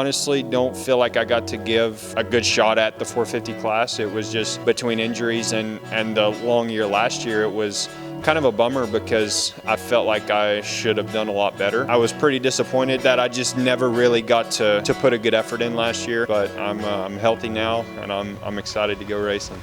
honestly don't feel like I got to give a good shot at the 450 class. It was just between injuries and the long year last year, it was kind of a bummer because I felt like I should have done a lot better. I was pretty disappointed that I just never really got to put a good effort in last year, but I'm healthy now and I'm excited to go racing.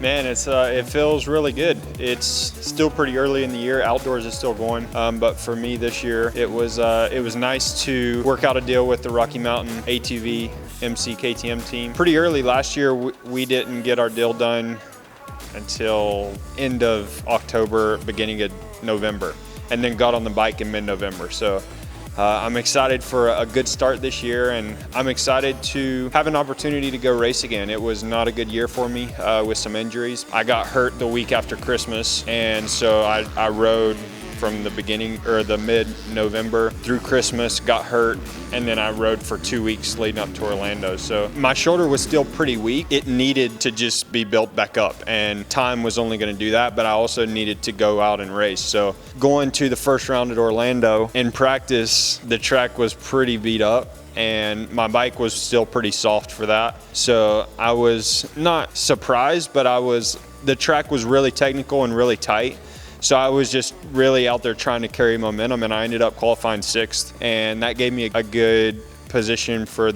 Man, it feels really good. It's still pretty early in the year. Outdoors is still going, but for me this year, it was nice to work out a deal with the Rocky Mountain ATV MC KTM team. Pretty early last year, we didn't get our deal done until end of October, beginning of November, and then got on the bike in mid-November. So I'm excited for a good start this year, and I'm excited to have an opportunity to go race again. It was not a good year for me with some injuries. I got hurt the week after Christmas, and so I rode from the beginning or the mid-November through Christmas, got hurt, and then I rode for 2 weeks leading up to Orlando. So my shoulder was still pretty weak. It needed to just be built back up, and time was only going to do that, but I also needed to go out and race. So going to the first round at Orlando, in practice, the track was pretty beat up, and my bike was still pretty soft for that. So I was not surprised, but the track was really technical and really tight. So I was just really out there trying to carry momentum, and I ended up qualifying 6th, and that gave me a good position for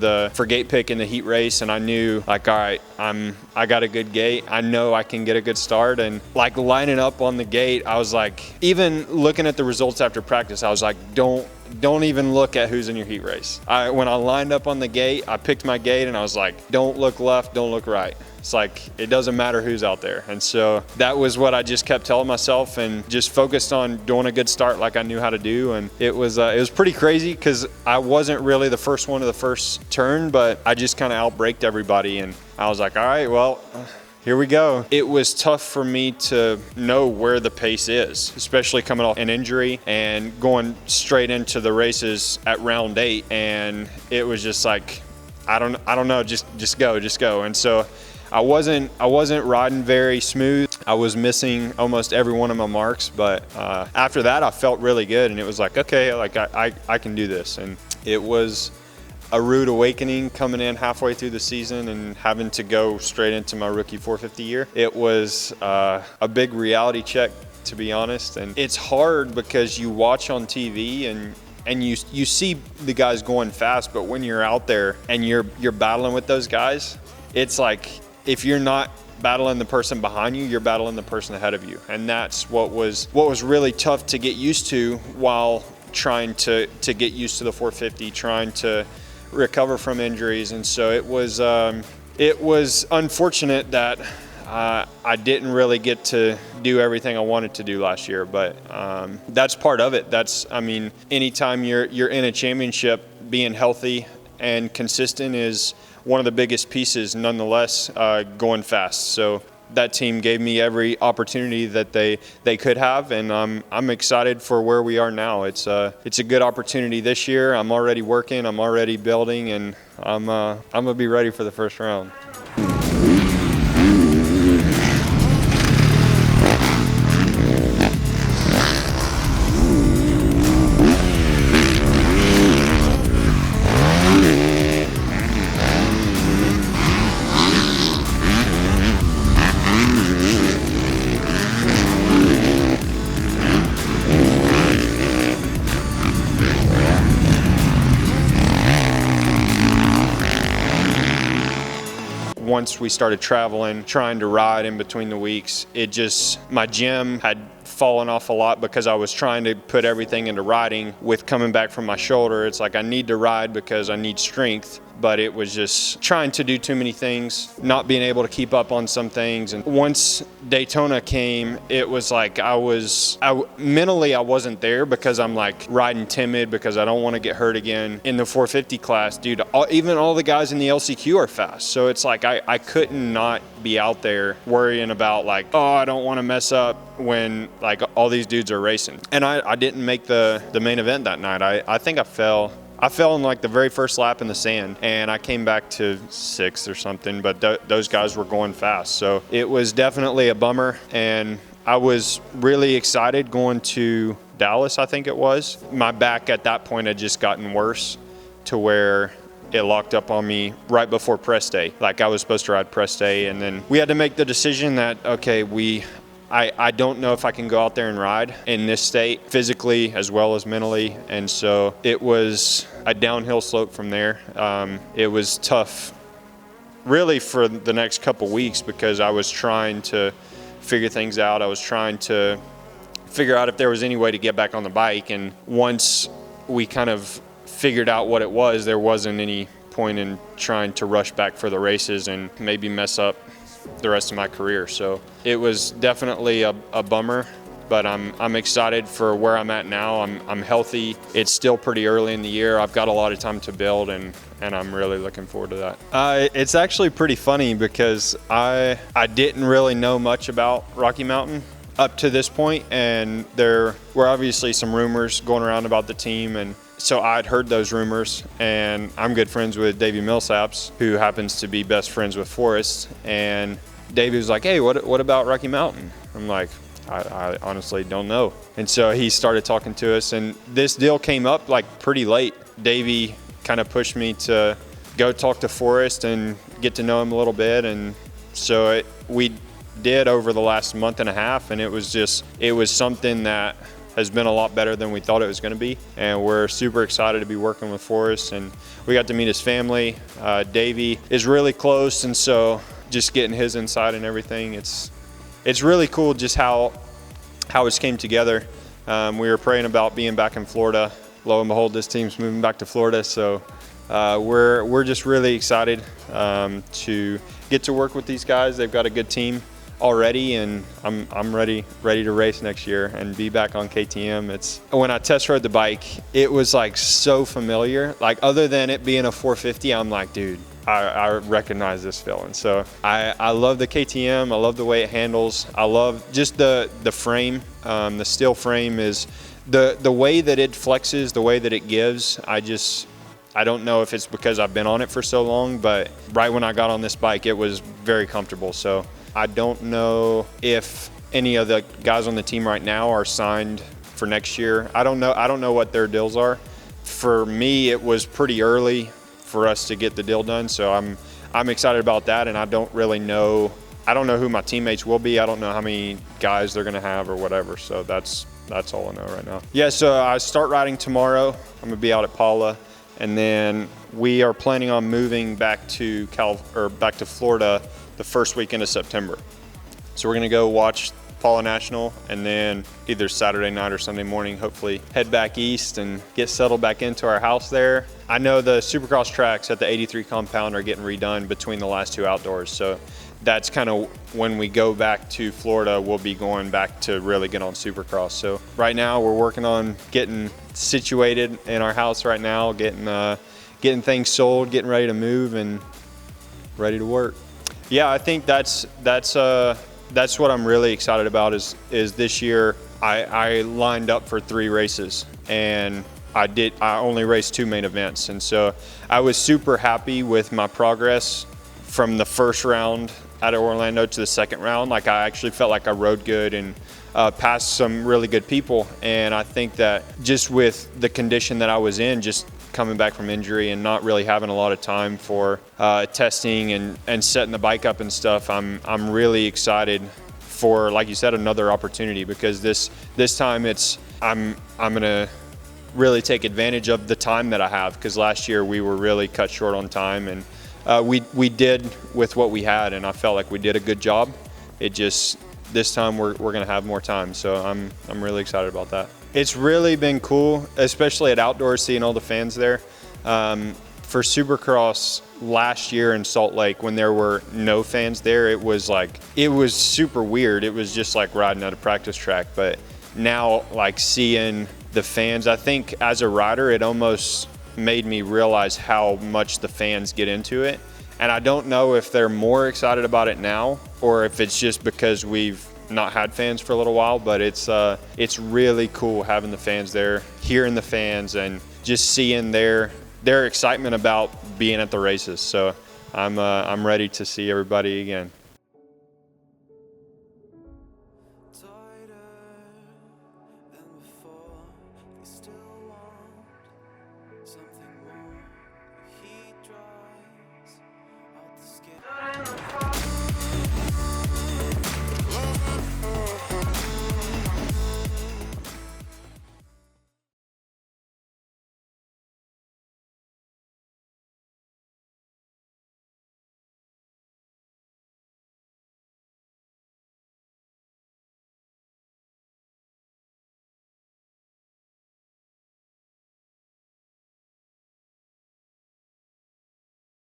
gate pick in the heat race. And I knew, like, all right, I got a good gate. I know I can get a good start. And like lining up on the gate, I was like, even looking at the results after practice, I was like, don't even look at who's in your heat race. When I lined up on the gate, I picked my gate and I was like, don't look left, don't look right. It's like, it doesn't matter who's out there. And so that was what I just kept telling myself, and just focused on doing a good start like I knew how to do. And it was pretty crazy because I wasn't really the first one of the first turn, but I just kind of outbraked everybody. And I was like, all right, well, here we go. It was tough for me to know where the pace is, especially coming off an injury and going straight into the races at round 8. And it was just like, I don't know, just go. And so I wasn't riding very smooth. I was missing almost every one of my marks, but after that I felt really good, and it was like, okay, like I can do this. And it was a rude awakening coming in halfway through the season and having to go straight into my rookie 450 year. It was a big reality check, to be honest. And it's hard because you watch on TV and you see the guys going fast, but when you're out there and you're battling with those guys, it's like, if you're not battling the person behind you, you're battling the person ahead of you. And that's what was really tough to get used to while trying to get used to the 450, trying to recover from injuries. And so it was unfortunate that I didn't really get to do everything I wanted to do last year, but that's part of it. Anytime you're in a championship, being healthy and consistent is one of the biggest pieces, nonetheless, going fast. So that team gave me every opportunity that they could have, and I'm excited for where we are now. It's a good opportunity this year. I'm already working, I'm already building, and I'm gonna be ready for the first round. once we started traveling, trying to ride in between the weeks, my gym had fallen off a lot because I was trying to put everything into riding. With coming back from my shoulder, it's like I need to ride because I need strength, but it was just trying to do too many things, not being able to keep up on some things. And once Daytona came, it was like mentally I wasn't there because I'm like riding timid because I don't want to get hurt again. In the 450 class, dude, even all the guys in the LCQ are fast. So it's like I couldn't not be out there worrying about like, oh, I don't want to mess up when like all these dudes are racing. And I didn't make the main event that night. I think I fell in like the very first lap in the sand, and I came back to 6th or something, but those guys were going fast. So it was definitely a bummer, and I was really excited going to Dallas, I think it was. My back at that point had just gotten worse to where it locked up on me right before press day. Like I was supposed to ride press day, and then we had to make the decision that, okay, I don't know if I can go out there and ride in this state physically as well as mentally. And so it was a downhill slope from there. It was tough really for the next couple weeks because I was trying to figure things out. I was trying to figure out if there was any way to get back on the bike. And once we kind of figured out what it was, there wasn't any point in trying to rush back for the races and maybe mess up the rest of my career. So it was definitely a bummer, but I'm excited for where I'm at now. I'm healthy. It's still pretty early in the year. I've got a lot of time to build, and I'm really looking forward to that. It's actually pretty funny because I didn't really know much about Rocky Mountain up to this point, and there were obviously some rumors going around about the team, and so I'd heard those rumors, and I'm good friends with Davey Millsaps, who happens to be best friends with Forrest. And Davey was like, hey, what about Rocky Mountain? I'm like, I honestly don't know. And so he started talking to us, and this deal came up like pretty late. Davey kind of pushed me to go talk to Forrest and get to know him a little bit. And so we did over the last month and a half, and it was something that has been a lot better than we thought it was going to be, and we're super excited to be working with Forrest. And we got to meet his family. Davey is really close, and so just getting his insight and everything, it's really cool just how it came together. We were praying about being back in Florida. Lo and behold, this team's moving back to Florida, so we're just really excited to get to work with these guys. They've got a good team already, and I'm ready to race next year and be back on KTM. When I test rode the bike, it was like so familiar. Like other than it being a 450, I'm like, dude, I recognize this feeling. So I love the KTM. I love the way it handles. I love just the frame. The steel frame is the way that it flexes, the way that it gives. I don't know if it's because I've been on it for so long, but right when I got on this bike, it was very comfortable. So I don't know if any of the guys on the team right now are signed for next year. I don't know what their deals are. For me, it was pretty early for us to get the deal done, so I'm excited about that. And I don't know who my teammates will be. I don't know how many guys they're gonna have or whatever. So that's all I know right now. Yeah, so I start riding tomorrow. I'm gonna be out at Paula, and then we are planning on moving back to Florida the first weekend of September. So we're gonna go watch Paula National, and then either Saturday night or Sunday morning, hopefully head back east and get settled back into our house there. I know the Supercross tracks at the 83 compound are getting redone between the last two outdoors. So that's kind of when we go back to Florida, we'll be going back to really get on Supercross. So right now we're working on getting situated in our house right now, getting things sold, getting ready to move and ready to work. Yeah, I think that's what I'm really excited about is this year I lined up for 3 races, and I only raced 2 main events. And so I was super happy with my progress from the first round out of Orlando to the second round. Like I actually felt like I rode good and passed some really good people. And I think that just with the condition that I was in, just coming back from injury and not really having a lot of time for testing and setting the bike up and stuff, I'm really excited for, like you said, another opportunity, because this time I'm gonna really take advantage of the time that I have, because last year we were really cut short on time, and We did with what we had, and I felt like we did a good job. It just, this time we're going to have more time, so I'm really excited about that. It's really been cool, especially at outdoors, seeing all the fans there. For Supercross last year in Salt Lake, when there were no fans there, it was super weird. It was just like riding at a practice track. But now, like, seeing the fans, I think as a rider, it almost made me realize how much the fans get into it. And I don't know if they're more excited about it now or if it's just because we've not had fans for a little while, but it's really cool having the fans there, hearing the fans, and just seeing their excitement about being at the races. So I'm ready to see everybody again.